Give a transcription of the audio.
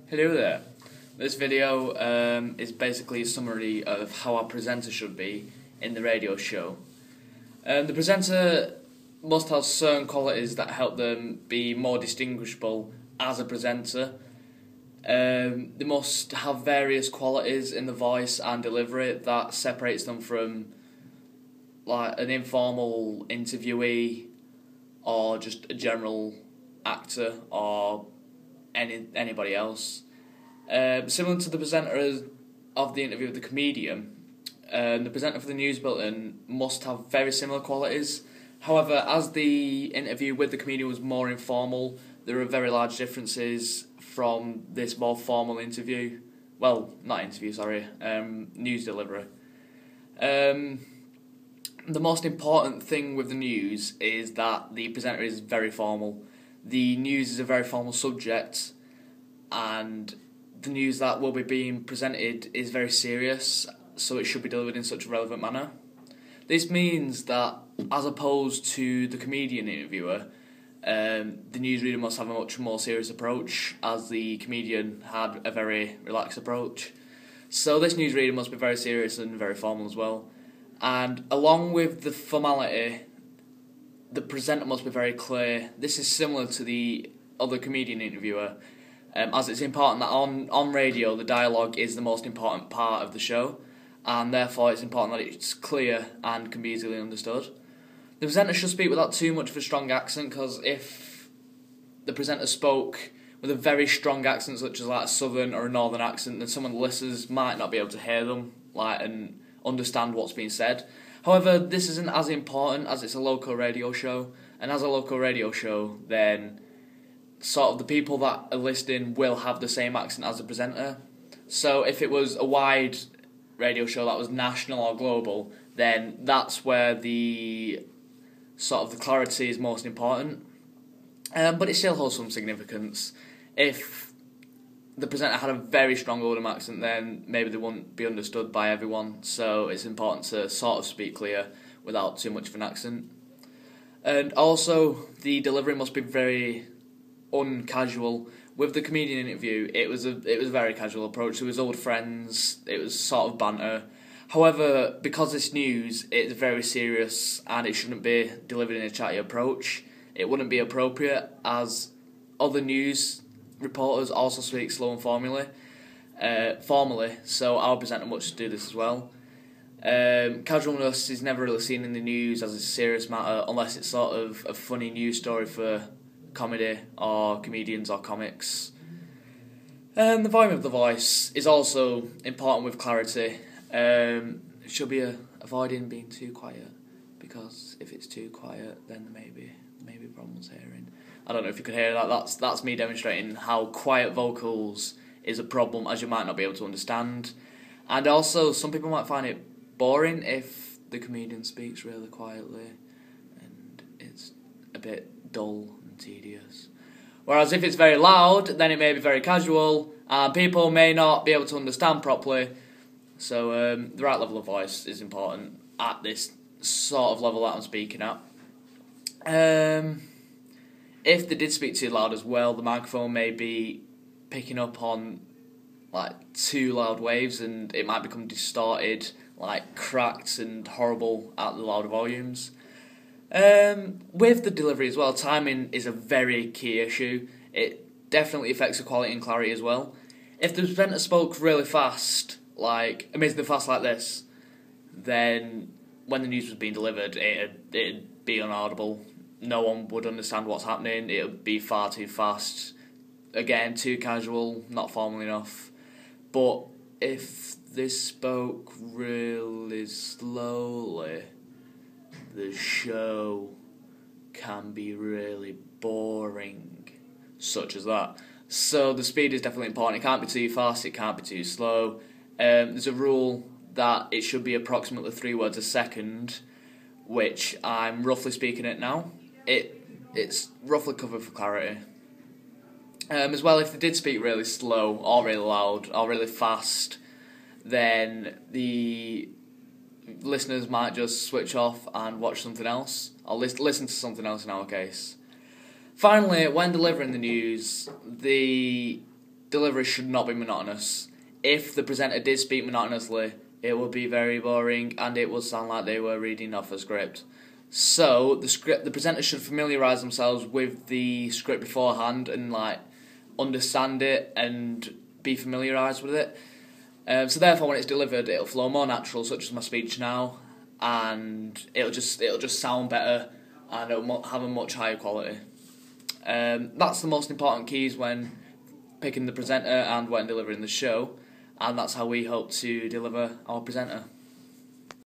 Hello there. This video is basically a summary of how a presenter should be in the radio show. The presenter must have certain qualities that help them be more distinguishable as a presenter. They must have various qualities in the voice and delivery that separates them from like an informal interviewee or just a general actor or anybody else. Similar to the presenter of the interview with the comedian, the presenter for the news bulletin must have very similar qualities. However, as the interview with the comedian was more informal, there are very large differences from this more formal interview. Well, not interview, sorry, news delivery. The most important thing with the news is that the presenter is very formal. The news is a very formal subject, and the news that will be being presented is very serious, so it should be delivered in such a relevant manner. This means that, as opposed to the comedian interviewer, the newsreader must have a much more serious approach, as the comedian had a very relaxed approach. So this newsreader must be very serious and very formal as well. And along with the formality, the presenter must be very clear. This is similar to the other comedian interviewer, as it's important that on radio the dialogue is the most important part of the show, and therefore it's important that it's clear and can be easily understood. The presenter should speak without too much of a strong accent, because if the presenter spoke with a very strong accent, such as like a southern or a northern accent, then some of the listeners might not be able to hear them and understand what's being said. However, this isn't as important as it's a local radio show, and as a local radio show, then sort of the people that are listening will have the same accent as the presenter. So if it was a wide radio show that was national or global, then that's where the sort of the clarity is most important. But it still holds some significance. If the presenter had a very strong Oldham accent, then maybe they wouldn't be understood by everyone, so it's important to sort of speak clear without too much of an accent. And also, the delivery must be very uncasual. With the comedian interview, it was a very casual approach. It was old friends, it was sort of banter. However, because it's news, it's very serious and it shouldn't be delivered in a chatty approach. It wouldn't be appropriate, as other news reporters also speak slow and formally, so our presenter must do this as well. Casualness is never really seen in the news as a serious matter, unless it's sort of a funny news story for comedy or comedians or comics. The volume of the voice is also important with clarity. It should be avoiding being too quiet, because if it's too quiet, then there may be problems hearing. I don't know if you could hear that. That's me demonstrating how quiet vocals is a problem, as you might not be able to understand. And also, some people might find it boring if the comedian speaks really quietly, and it's a bit dull and tedious. Whereas if it's very loud, then it may be very casual, and people may not be able to understand properly. So the right level of voice is important at this sort of level that I'm speaking at. If they did speak too loud as well, the microphone may be picking up on like too loud waves, and it might become distorted, like cracked and horrible at the louder volumes. With the delivery as well, timing is a very key issue. It definitely affects the quality and clarity as well. If the presenter spoke really fast, like amazingly fast like this, then when the news was being delivered, it'd be inaudible. No one would understand what's happening. It would be far too fast. Again, too casual, not formal enough. But if they spoke really slowly, the show can be really boring, such as that. So the speed is definitely important. It can't be too fast, it can't be too slow. There's a rule that it should be approximately 3 words a second, which I'm roughly speaking it now. It's roughly covered for clarity. As well, if they did speak really slow or really loud or really fast, then the listeners might just switch off and watch something else, or listen to something else in our case. Finally, when delivering the news, the delivery should not be monotonous. If the presenter did speak monotonously, it would be very boring and it would sound like they were reading off a script. So the presenter should familiarise themselves with the script beforehand and understand it and be familiarised with it. So therefore, when it's delivered, it'll flow more natural, such as my speech now, and it'll just sound better and it'll have a much higher quality. That's the most important keys when picking the presenter and when delivering the show, and that's how we hope to deliver our presenter.